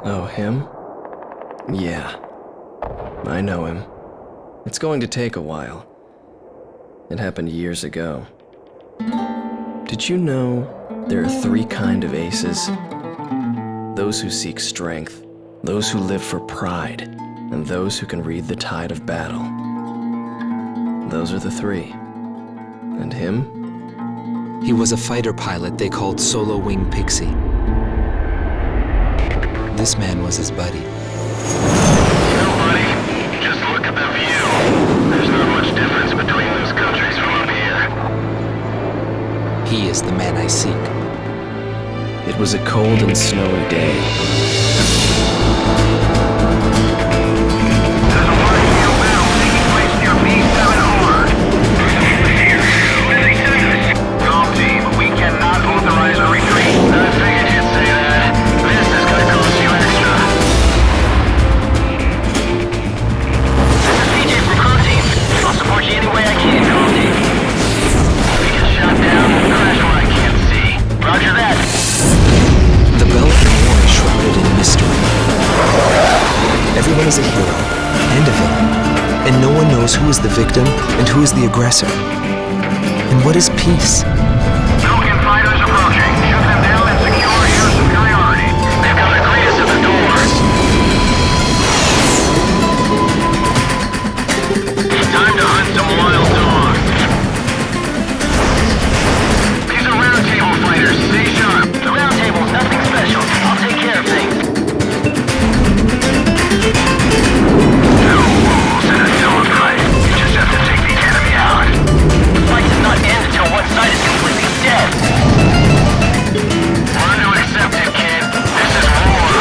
Oh, him? Yeah, I know him. It's going to take a while. It happened years ago. Did you know there are three kinds of aces? Those who seek strength, those who live for pride, and those who can read the tide of battle. Those are the three. And him? He was a fighter pilot they called Solo Wing Pixie. This man was his buddy. You know, buddy, just look at the view. There's not much difference between those countries from up here. He is the man I seek. It was a cold and snowy day. There's a large scale battle taking place near B7R. Calm team, we cannot authorize a retreat. I figured you'd say that. This is gonna cost you extra. This is CJ from Calm team. I'll support you any way I can, Calm team. We get shot down, crash where I can't see. Roger that. The Belkan War is shrouded in mystery. Everyone is a hero and a villain, and no one knows who is the victim and who is the aggressor. And what is peace? Belkan fighters approaching. Shoot them down and secure air superiority. They've got to greet us at the doors. Time to hunt some wild dogs. These are round table fighters. Stay sharp. The round table's nothing special. I'll take care of things. No rules in a dogfight. You just have to take the enemy out. The fight does not end until one side is completely dead. Learn to accept it, kid. This is war.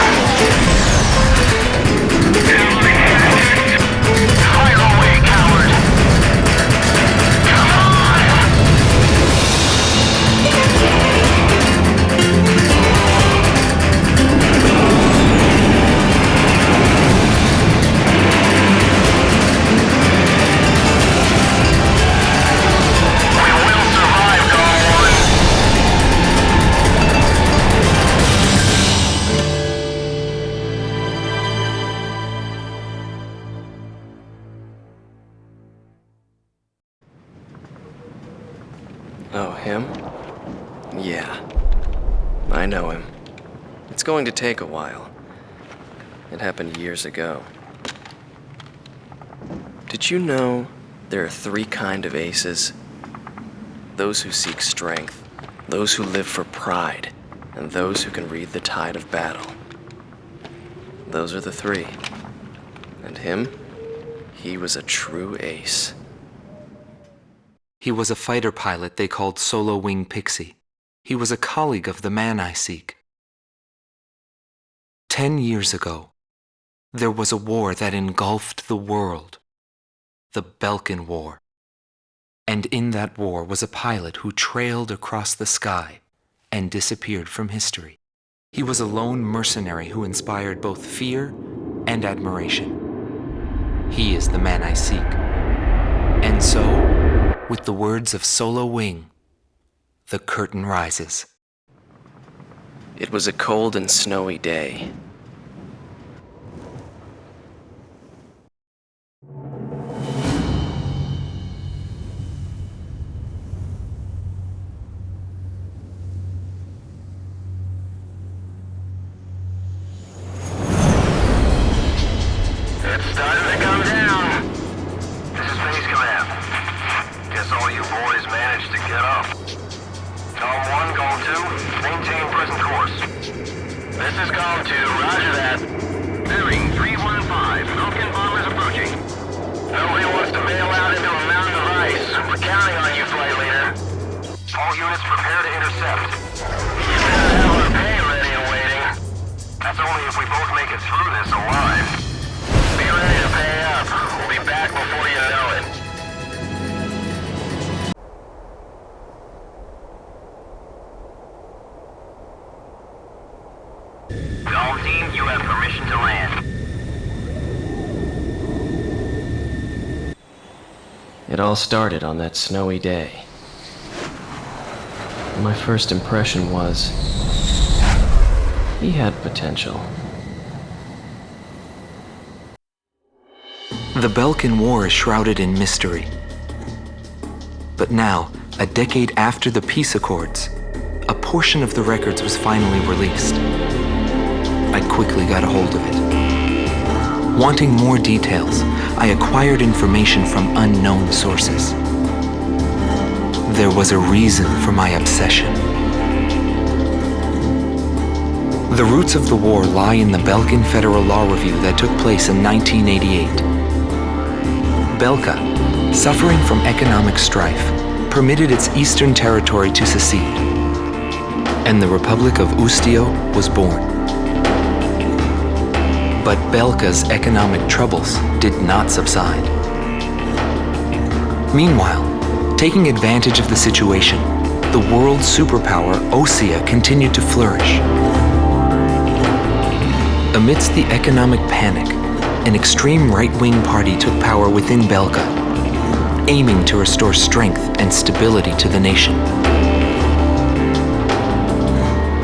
Fire away, coward. Come on. We will survive, Galwan. Oh, him? Yeah, I know him. It's going to take a while. It happened years ago. Did you know there are three kinds of aces? Those who seek strength, those who live for pride, and those who can read the tide of battle. Those are the three. And him? He was a true ace. He was a fighter pilot they called Solo Wing Pixie. He was a colleague of the man I seek. 10 years ago, there was a war that engulfed the world, the Belkan War. And in that war was a pilot who trailed across the sky and disappeared from history. He was a lone mercenary who inspired both fear and admiration. He is the man I seek. And so, with the words of Solo Wing, the curtain rises. It was a cold and snowy day. It's starting to come down. This is Base Command. Guess all you boys managed to get up. Calm 1, Calm 2, maintain present course. This is Calm 2, roger that. Bearing 315, Belkan bombers approaching. Nobody wants to bail out into a mountain of ice. We're counting on you, flight leader. All units prepare to intercept. You better have our pay ready and waiting. That's only if we both make it through this alive. Be ready to pay up. We'll be back before you know it. All team, you have permission to land. It all started on that snowy day. My first impression was he had potential. The Belkan War is shrouded in mystery. But now, a decade after the peace accords, a portion of the records was finally released. I quickly got a hold of it. Wanting more details, I acquired information from unknown sources. There was a reason for my obsession. The roots of the war lie in the Belkan Federal Law Review that took place in 1988. Belka, suffering from economic strife, permitted its eastern territory to secede, and the Republic of Ustio was born. But Belka's economic troubles did not subside. Meanwhile, taking advantage of the situation, the world superpower Osea continued to flourish. Amidst the economic panic, an extreme right-wing party took power within Belka, aiming to restore strength and stability to the nation.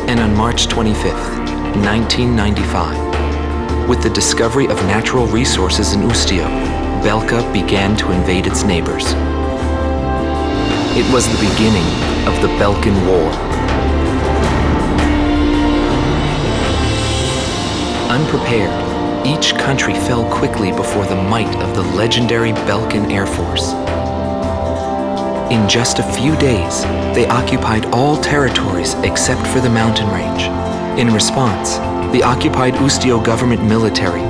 And on March 25th, 1995, with the discovery of natural resources in Ustio, Belka began to invade its neighbors. It was the beginning of the Belkan War. Unprepared, each country fell quickly before the might of the legendary Belkan Air Force. In just a few days, they occupied all territories except for the mountain range. In response, the occupied Ustio government military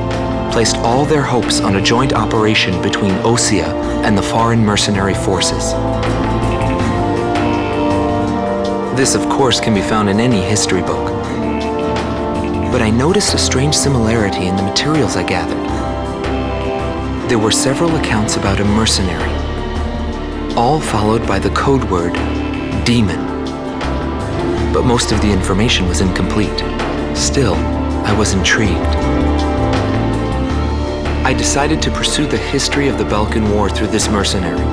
placed all their hopes on a joint operation between Osea and the foreign mercenary forces. This, of course, can be found in any history book. But I noticed a strange similarity in the materials I gathered. There were several accounts about a mercenary, all followed by the code word, demon. But most of the information was incomplete. Still, I was intrigued. I decided to pursue the history of the Belkan War through this mercenary.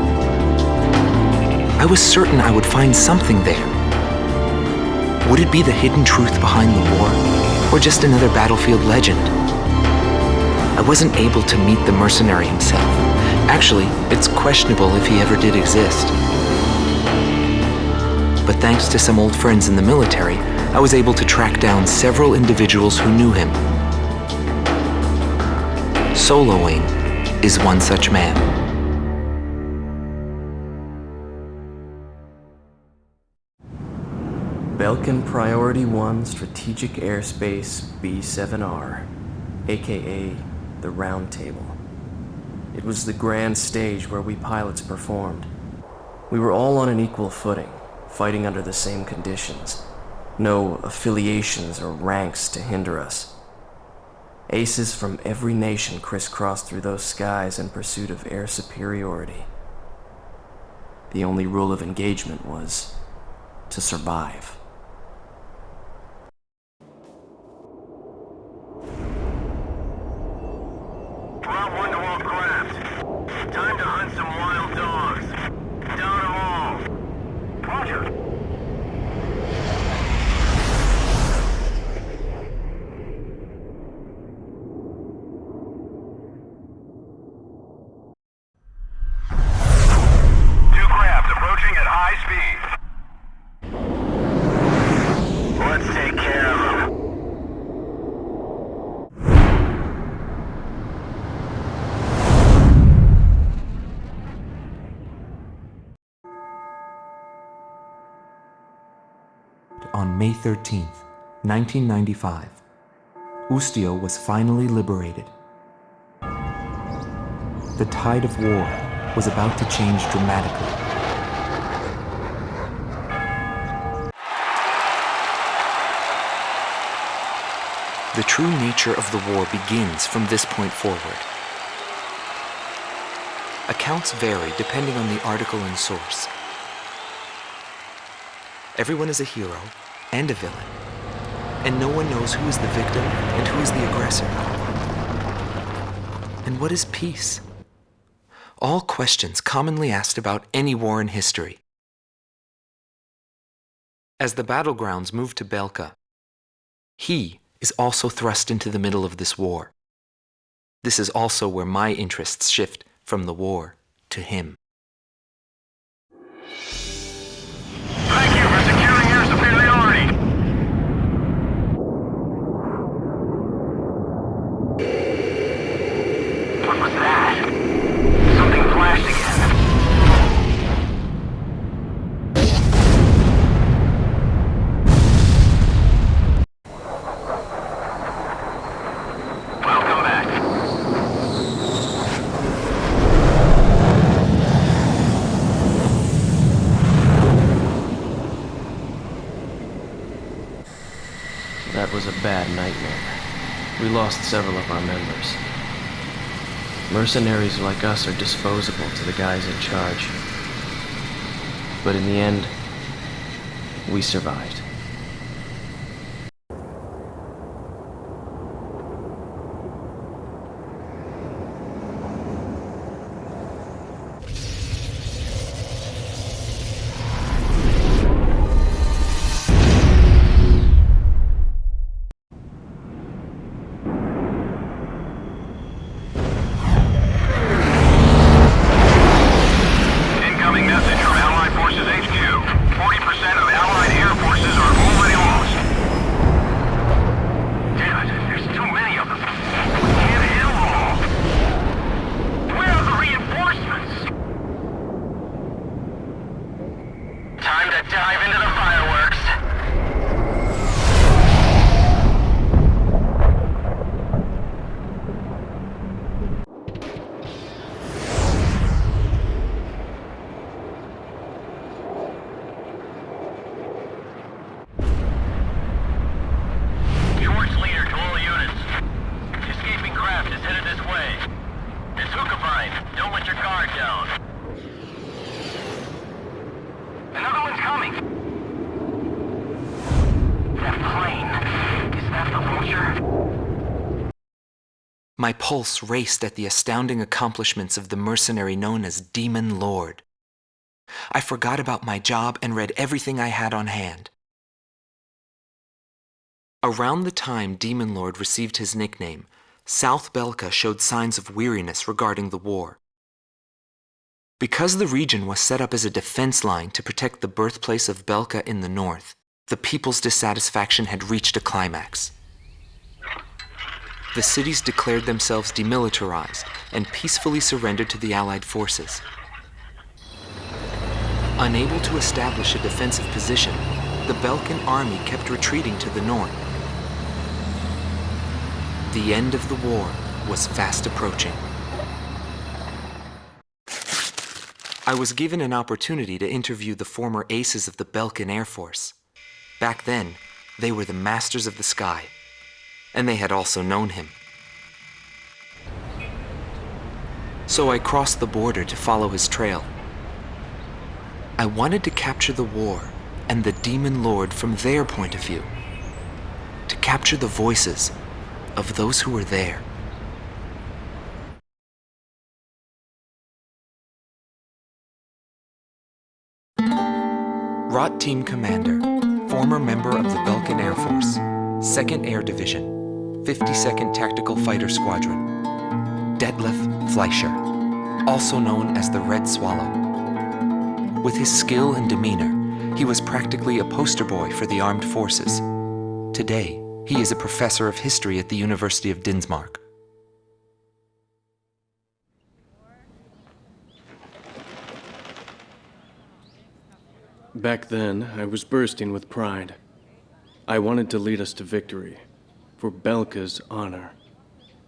I was certain I would find something there. Would it be the hidden truth behind the war, or just another battlefield legend? I wasn't able to meet the mercenary himself. Actually, it's questionable if he ever did exist. But thanks to some old friends in the military, I was able to track down several individuals who knew him. Soloing is one such man. Belkan Priority 1 Strategic Airspace B-7R, aka the Round Table. It was the grand stage where we pilots performed. We were all on an equal footing, fighting under the same conditions. No affiliations or ranks to hinder us. Aces from every nation crisscrossed through those skies in pursuit of air superiority. The only rule of engagement was to survive. Round 1 to all craft. Time to hunt some wild dogs. Down them all. Roger. Two craft approaching at high speed. Let's take care of them. On May 13th, 1995, Ustio was finally liberated. The tide of war was about to change dramatically. The true nature of the war begins from this point forward. Accounts vary depending on the article and source. Everyone is a hero and a villain, and no one knows who is the victim and who is the aggressor. And what is peace? All questions commonly asked about any war in history. As the battlegrounds move to Belka, he is also thrust into the middle of this war. This is also where my interests shift from the war to him. Thank you for securing your superiority. What was that? Something flashed again. Welcome back. That was a bad nightmare. We lost several of our members. Mercenaries like us are disposable to the guys in charge. But in the end, we survived. Incoming message from Allied Forces HQ. 40% of Allied air forces are already lost. Damn it, there's too many of them. We can't handle them all. Where are the reinforcements? Time to dive into the fireworks. George Leader to all units. Escaping craft is headed this way. It's Hookavine. Don't let your guard down. Another one's coming. That plane. Is that the Vulture? My pulse raced at the astounding accomplishments of the mercenary known as Demon Lord. I forgot about my job and read everything I had on hand. Around the time Demon Lord received his nickname, South Belka showed signs of weariness regarding the war. Because the region was set up as a defense line to protect the birthplace of Belka in the north, the people's dissatisfaction had reached a climax. The cities declared themselves demilitarized and peacefully surrendered to the Allied forces. Unable to establish a defensive position, the Belkan army kept retreating to the north. The end of the war was fast approaching. I was given an opportunity to interview the former aces of the Belkan Air Force. Back then, they were the masters of the sky, and they had also known him. So I crossed the border to follow his trail. I wanted to capture the war and the Demon Lord from their point of view, to capture the voices of those who were there. ROT Team Commander, former member of the Belkan Air Force, 2nd Air Division, 52nd Tactical Fighter Squadron, Detlef Fleischer, also known as the Red Swallow. With his skill and demeanor, he was practically a poster boy for the armed forces. Today, he is a professor of history at the University of Dinsmark. Back then, I was bursting with pride. I wanted to lead us to victory, for Belka's honor.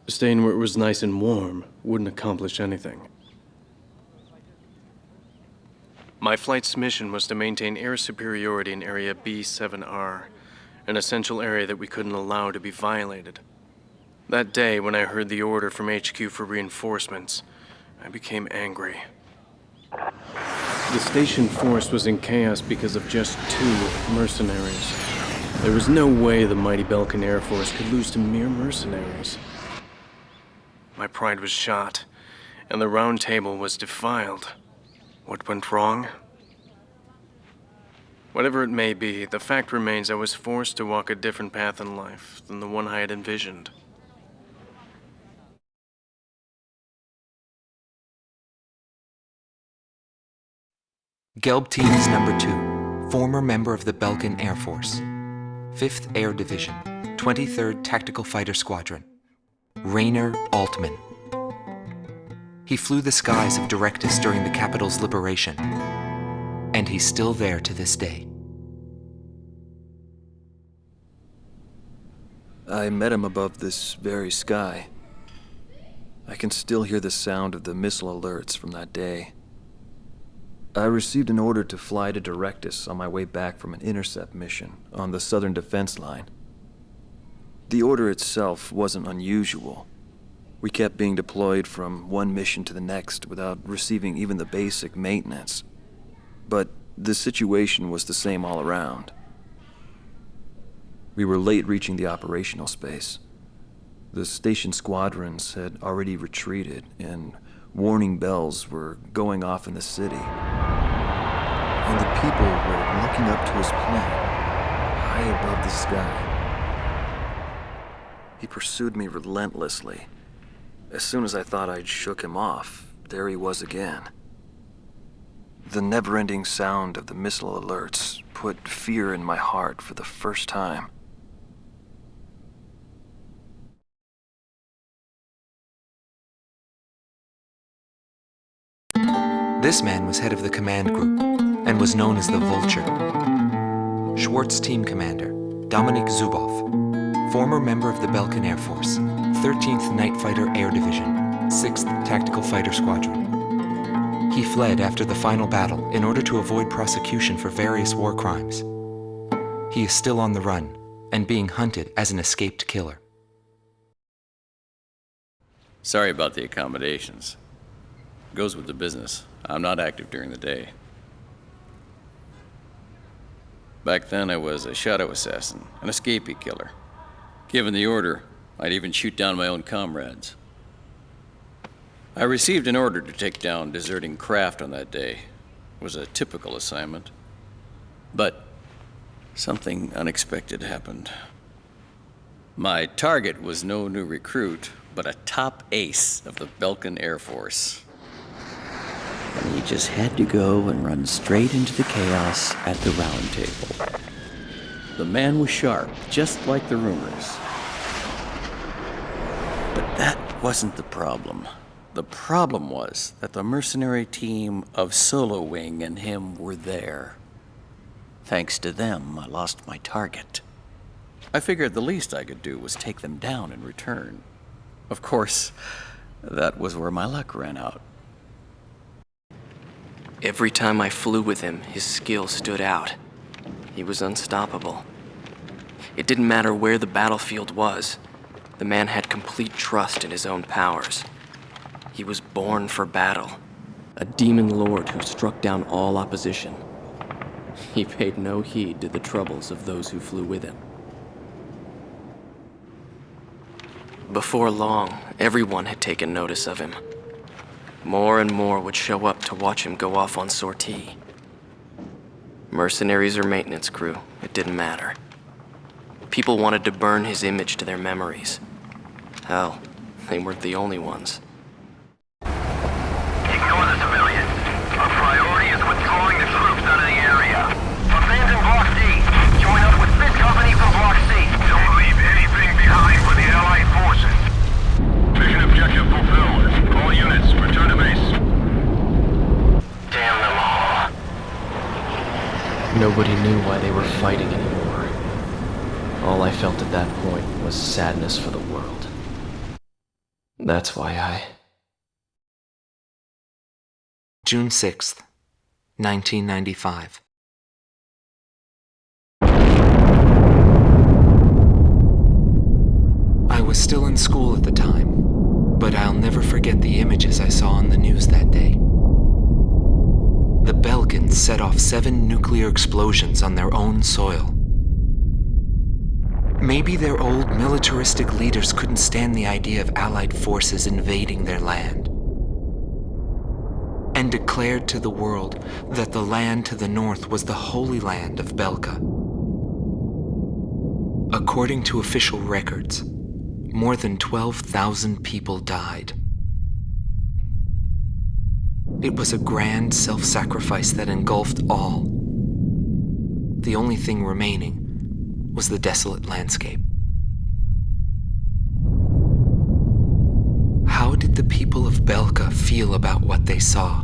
Staying where it was nice and warm wouldn't accomplish anything. My flight's mission was to maintain air superiority in Area B7R, an essential area that we couldn't allow to be violated. That day, when I heard the order from HQ for reinforcements, I became angry. The station force was in chaos because of just 2 mercenaries. There was no way the mighty Belkan Air Force could lose to mere mercenaries. My pride was shot, and the round table was defiled. What went wrong? Whatever it may be, the fact remains I was forced to walk a different path in life than the one I had envisioned. Gelb Teams Number 2, former member of the Belkan Air Force, 5th Air Division, 23rd Tactical Fighter Squadron, Rainer Altman. He flew the skies of Directus during the capital's liberation, and he's still there to this day. I met him above this very sky. I can still hear the sound of the missile alerts from that day. I received an order to fly to Directus on my way back from an intercept mission on the southern defense line. The order itself wasn't unusual. We kept being deployed from one mission to the next without receiving even the basic maintenance. But the situation was the same all around. We were late reaching the operational space. The station squadrons had already retreated, and warning bells were going off in the city. And the people were looking up to his plane, high above the sky. He pursued me relentlessly. As soon as I thought I'd shook him off, there he was again. The never-ending sound of the missile alerts put fear in my heart for the first time. This man was head of the command group and was known as the Vulture. Schwartz Team Commander, Dominik Zubov, former member of the Belkan Air Force, 13th Night Fighter Air Division, 6th Tactical Fighter Squadron. He fled after the final battle in order to avoid prosecution for various war crimes. He is still on the run and being hunted as an escaped killer. Sorry about the accommodations. Goes with the business. I'm not active during the day. Back then, I was a shadow assassin, an escapee killer. Given the order, I'd even shoot down my own comrades. I received an order to take down deserting craft on that day. It was a typical assignment. But something unexpected happened. My target was no new recruit, but a top ace of the Belkan Air Force. And he just had to go and run straight into the chaos at the round table. The man was sharp, just like the rumors. But that wasn't the problem. The problem was that the mercenary team of Solo Wing and him were there. Thanks to them, I lost my target. I figured the least I could do was take them down in return. Of course, that was where my luck ran out. Every time I flew with him, his skill stood out. He was unstoppable. It didn't matter where the battlefield was. The man had complete trust in his own powers. He was born for battle, a demon lord who struck down all opposition. He paid no heed to the troubles of those who flew with him. Before long, everyone had taken notice of him. More and more would show up to watch him go off on sortie. Mercenaries or maintenance crew, it didn't matter. People wanted to burn his image to their memories. Hell, they weren't the only ones. Ignore the civilians. Our priority is withdrawing the troops out of the area. Abandon Block D. Join up with 5th Company from Block C. Don't leave anything behind for the Allied forces. Mission objective fulfilled. All units, return to base. Damn them all. Nobody knew why they were fighting anymore. All I felt at that point was sadness for the world. That's why June 6th, 1995. I was still in school at the time, but I'll never forget the images I saw on the news that day. The Belkans set off 7 nuclear explosions on their own soil. Maybe their old militaristic leaders couldn't stand the idea of Allied forces invading their land, and declared to the world that the land to the north was the Holy Land of Belka. According to official records, more than 12,000 people died. It was a grand self-sacrifice that engulfed all. The only thing remaining was the desolate landscape. How did the people of Belka feel about what they saw?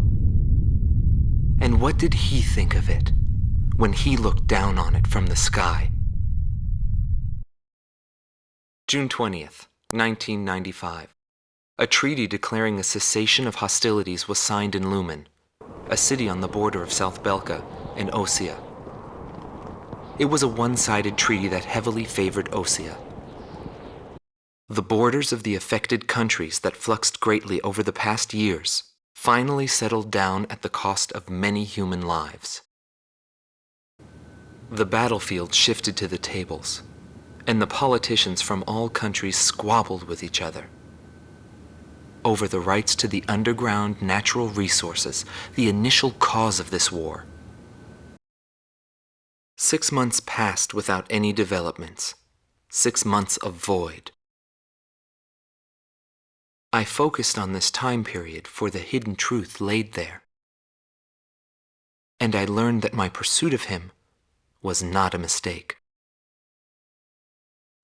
And what did he think of it when he looked down on it from the sky? June 20th, 1995. A treaty declaring a cessation of hostilities was signed in Lumen, a city on the border of South Belka and Osea. It was a one-sided treaty that heavily favored Osea. The borders of the affected countries that fluxed greatly over the past years finally settled down at the cost of many human lives. The battlefield shifted to the tables, and the politicians from all countries squabbled with each other over the rights to the underground natural resources, the initial cause of this war. 6 months passed without any developments. 6 months of void. I focused on this time period for the hidden truth laid there. And I learned that my pursuit of him was not a mistake.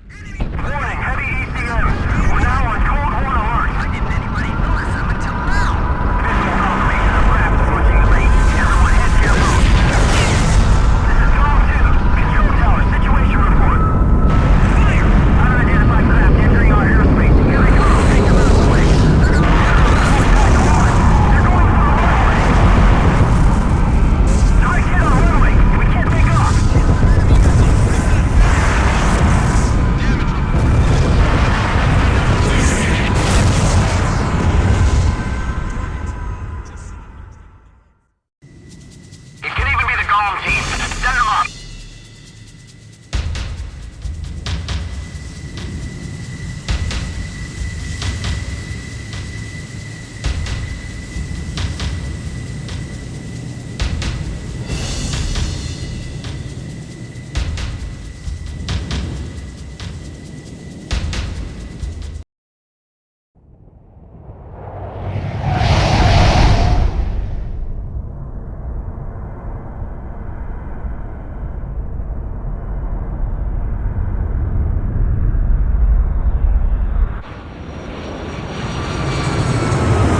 Warning, heavy ECM. We're now on code 1 alert. Why didn't anybody notice them until now? Visual confirmation of craft approaching the lake. Everyone head to your boat. This is Tom 2. Control tower, situation report. Fire! Unidentified craft entering our airspace. Here they come. Take them out of the way. They're going for the runway. Target hit on the runway. We can't take off. It could even be the Golem team. Send them up.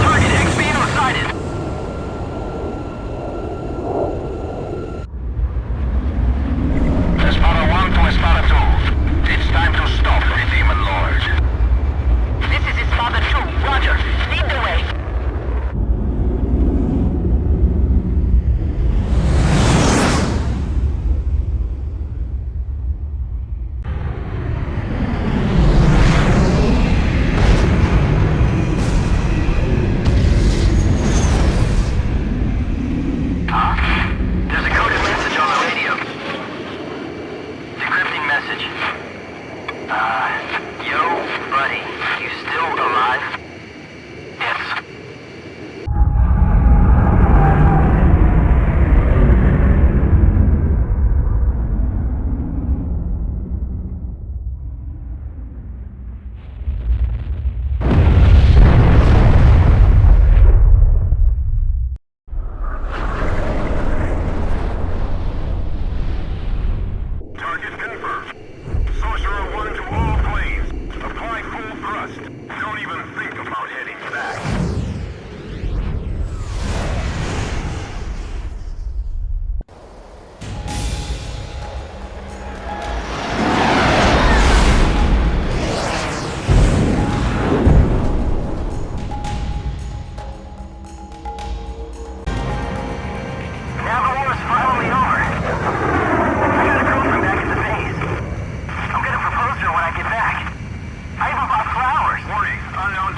Target XBO sighted. Espada 1 to Espada 2. It's time to stop the Demon Lord. This is Espada 2. Roger. Lead the way. There's a coded message on the radio. Decrypting message. Yo, buddy, you still alive? Yes. Target confirmed. Sorcerer 1 to all planes. Apply full thrust. Don't even think about heading back. Now the war is finally over. I got a girlfriend back at the base. I'm gonna propose to her when I get back. I even bought flowers. Warning, unknown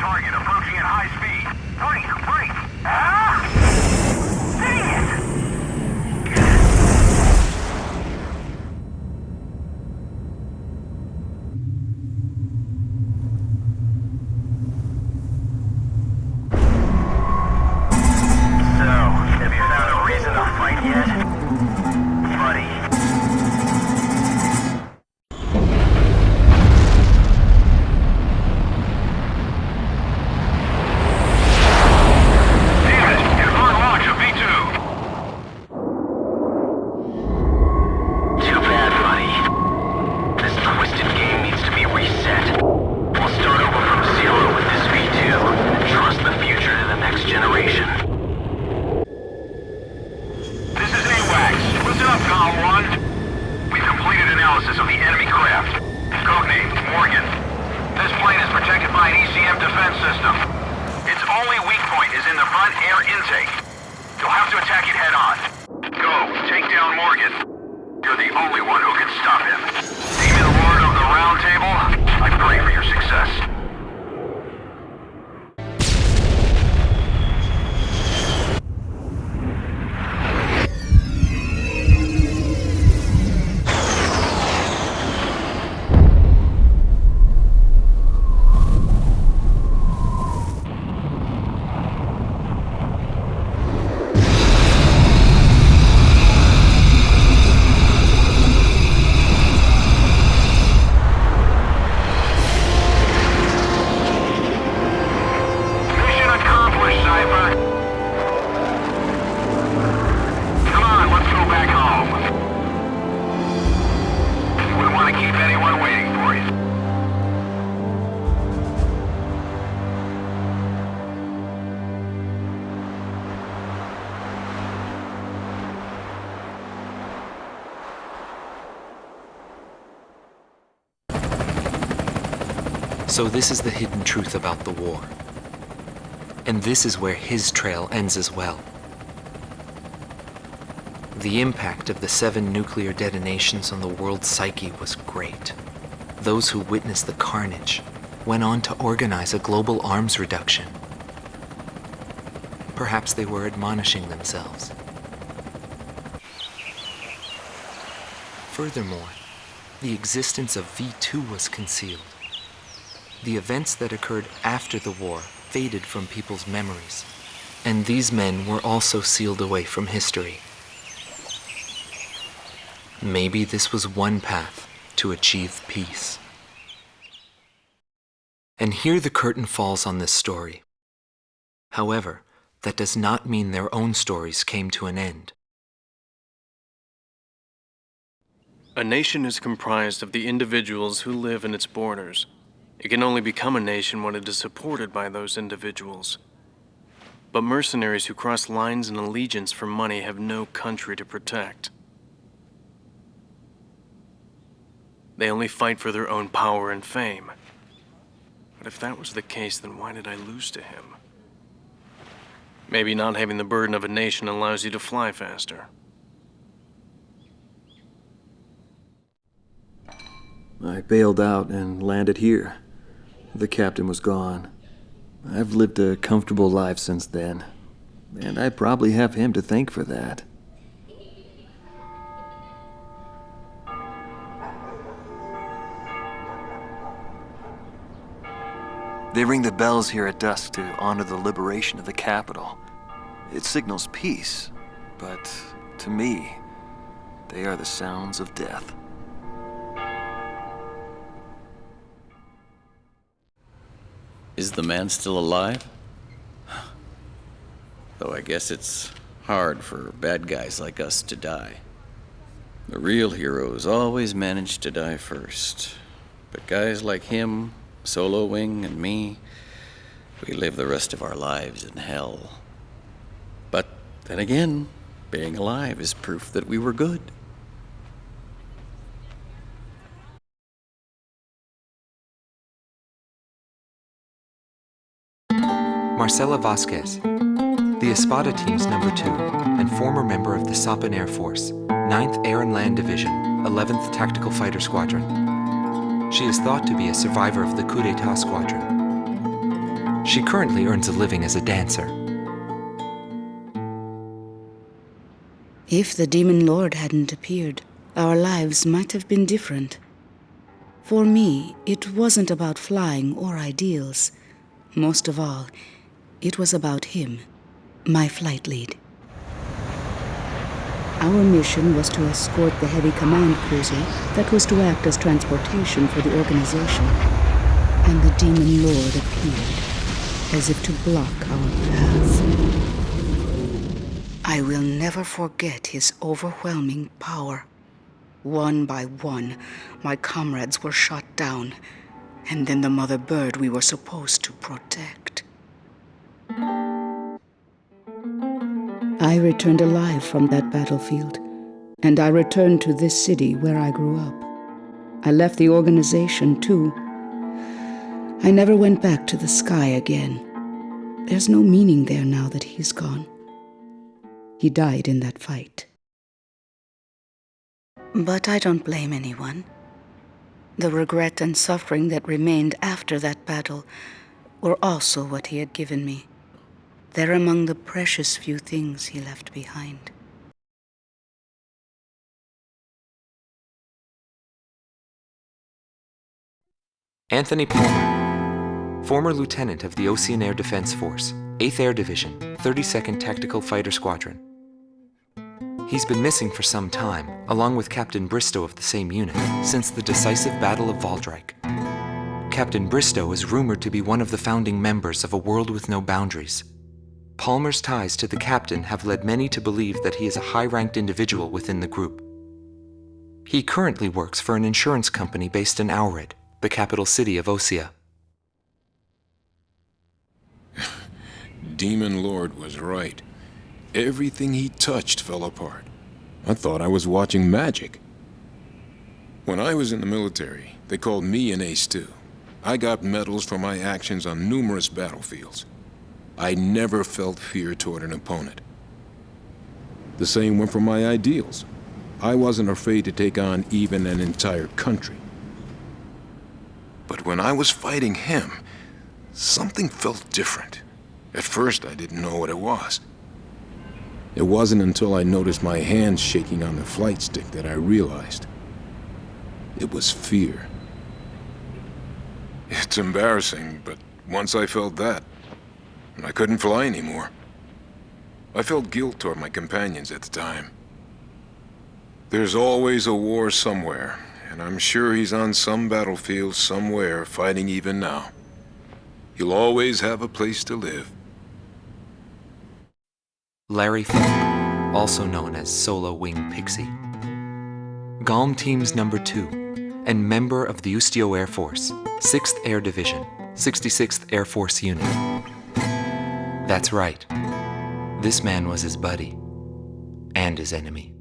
protected by an ECM defense system. Its only weak point is in the front air intake. You'll have to attack it head-on. Go, take down Morgan. You're the only one who can stop him. Demon Lord of the Round Table, I pray for your success. So this is the hidden truth about the war. And this is where his trail ends as well. The impact of the 7 nuclear detonations on the world's psyche was great. Those who witnessed the carnage went on to organize a global arms reduction. Perhaps they were admonishing themselves. Furthermore, the existence of V2 was concealed. The events that occurred after the war faded from people's memories, and these men were also sealed away from history. Maybe this was one path to achieve peace. And here the curtain falls on this story. However, that does not mean their own stories came to an end. A nation is comprised of the individuals who live in its borders. It can only become a nation when it is supported by those individuals. But mercenaries who cross lines in allegiance for money have no country to protect. They only fight for their own power and fame. But if that was the case, then why did I lose to him? Maybe not having the burden of a nation allows you to fly faster. I bailed out and landed here. The captain was gone. I've lived a comfortable life since then, and I probably have him to thank for that. They ring the bells here at dusk to honor the liberation of the capital. It signals peace, but to me, they are the sounds of death. Is the man still alive? Though I guess it's hard for bad guys like us to die. The real heroes always manage to die first. But guys like him, Solo Wing, and me, we live the rest of our lives in hell. But then again, being alive is proof that we were good. Marcela Vasquez, the Espada team's number 2 and former member of the Sapan Air Force, 9th Air and Land Division, 11th Tactical Fighter Squadron. She is thought to be a survivor of the Coup d'etat squadron. She currently earns a living as a dancer. If the Demon Lord hadn't appeared, our lives might have been different. For me, it wasn't about flying or ideals. Most of all, it was about him, my flight lead. Our mission was to escort the heavy command cruiser that was to act as transportation for the organization. And the Demon Lord appeared, as if to block our path. I will never forget his overwhelming power. One by one, my comrades were shot down, and then the mother bird we were supposed to protect. I returned alive from that battlefield, and I returned to this city where I grew up. I left the organization too. I never went back to the sky again. There's no meaning there now that he's gone. He died in that fight. But I don't blame anyone. The regret and suffering that remained after that battle were also what he had given me. They're among the precious few things he left behind. Anthony Palmer, former lieutenant of the Ocean Air Defense Force, 8th Air Division, 32nd Tactical Fighter Squadron. He's been missing for some time, along with Captain Bristow of the same unit, since the decisive Battle of Valdreich. Captain Bristow is rumored to be one of the founding members of A World with No Boundaries. Palmer's ties to the captain have led many to believe that he is a high-ranked individual within the group. He currently works for an insurance company based in Aurid, the capital city of Osea. Demon Lord was right. Everything he touched fell apart. I thought I was watching magic. When I was in the military, they called me an ace too. I got medals for my actions on numerous battlefields. I never felt fear toward an opponent. The same went for my ideals. I wasn't afraid to take on even an entire country. But when I was fighting him, something felt different. At first, I didn't know what it was. It wasn't until I noticed my hands shaking on the flight stick that I realized. It was fear. It's embarrassing, but once I felt that, I couldn't fly anymore. I felt guilt toward my companions at the time. There's always a war somewhere, and I'm sure he's on some battlefield somewhere fighting even now. He'll always have a place to live. Larry Falk, also known as Solo Wing Pixie. GALM Team's number 2, and member of the Ustio Air Force, 6th Air Division, 66th Air Force Unit. That's right. This man was his buddy, and his enemy.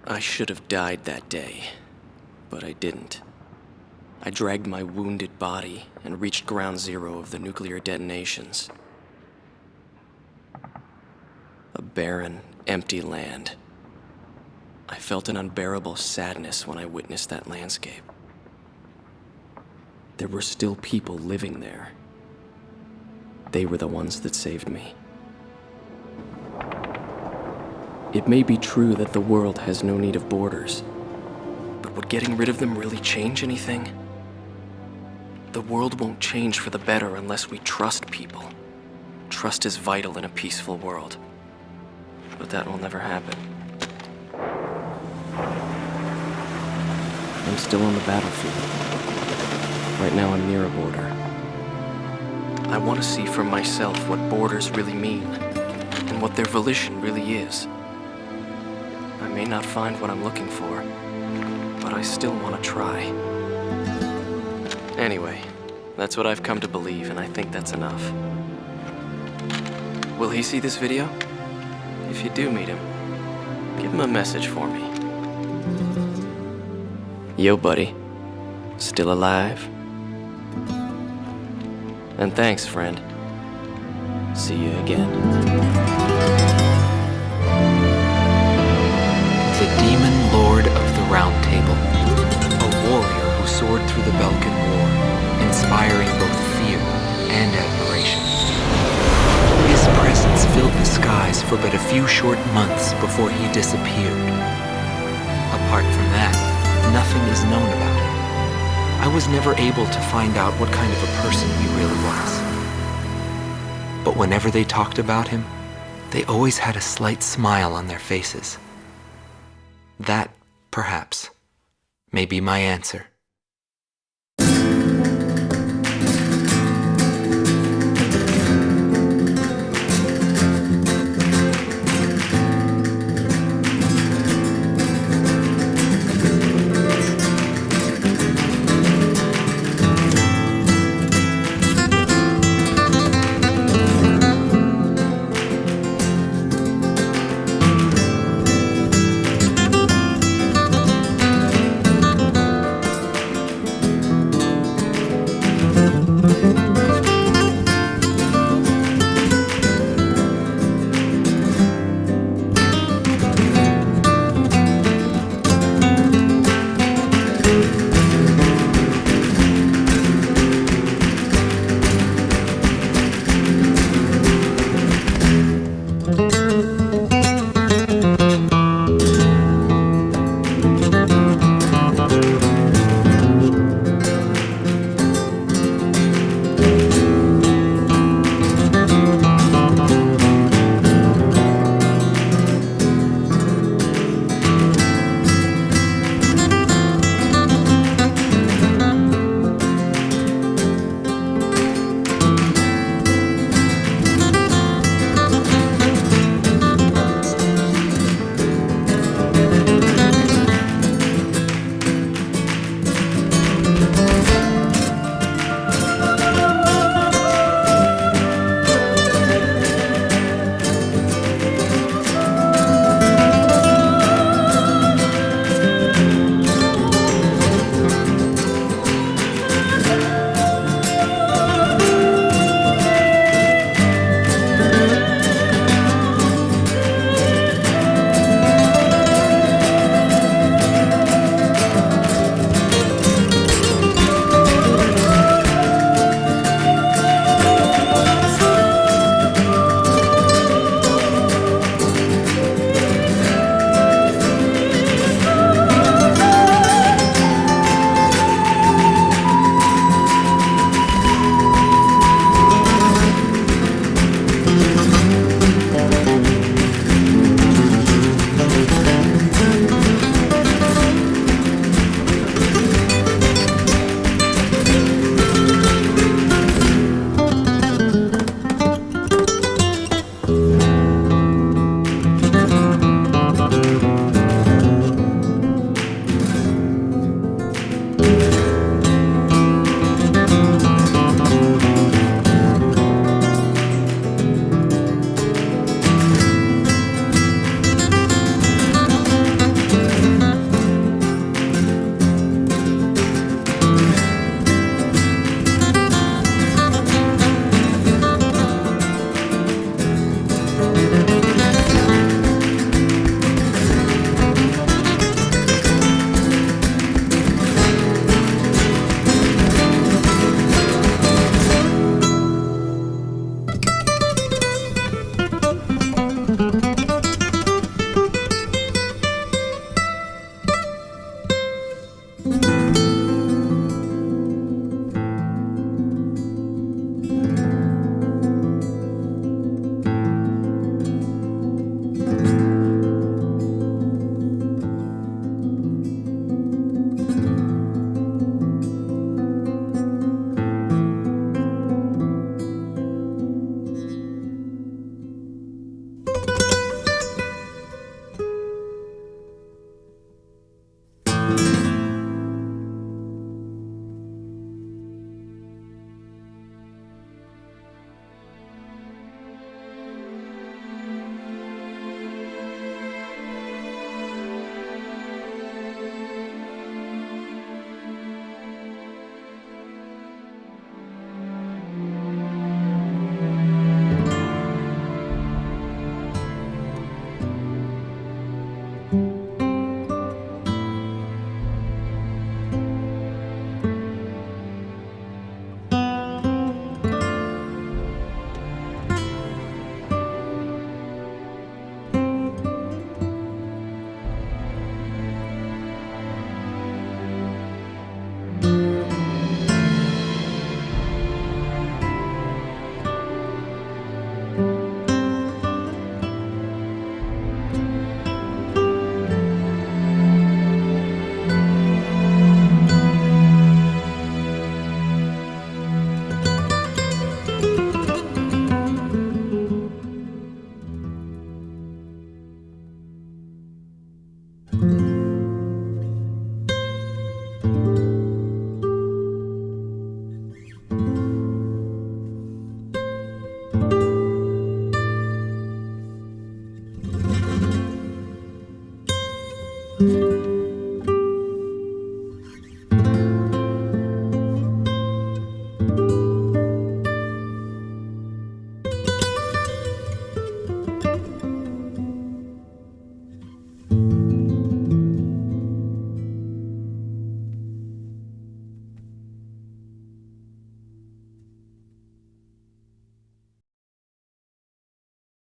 I should have died that day, but I didn't. I dragged my wounded body and reached ground zero of the nuclear detonations. A barren, empty land. I felt an unbearable sadness when I witnessed that landscape. There were still people living there. They were the ones that saved me. It may be true that the world has no need of borders, but would getting rid of them really change anything? The world won't change for the better unless we trust people. Trust is vital in a peaceful world, but that will never happen. I'm still on the battlefield. Right now I'm near a border. I want to see for myself what borders really mean, and what their volition really is. I may not find what I'm looking for, but I still want to try. Anyway, that's what I've come to believe, and I think that's enough. Will he see this video? If you do meet him, give him a message for me. Yo, buddy. Still alive? And thanks, friend. See you again. The Demon Lord of the Round Table, a warrior who soared through the Belkan War, inspiring both fear and admiration. His presence filled the skies for but a few short months before he disappeared. Apart from that, nothing is known about him. I was never able to find out what kind of a person he really was. But whenever they talked about him, they always had a slight smile on their faces. That, perhaps, may be my answer. you.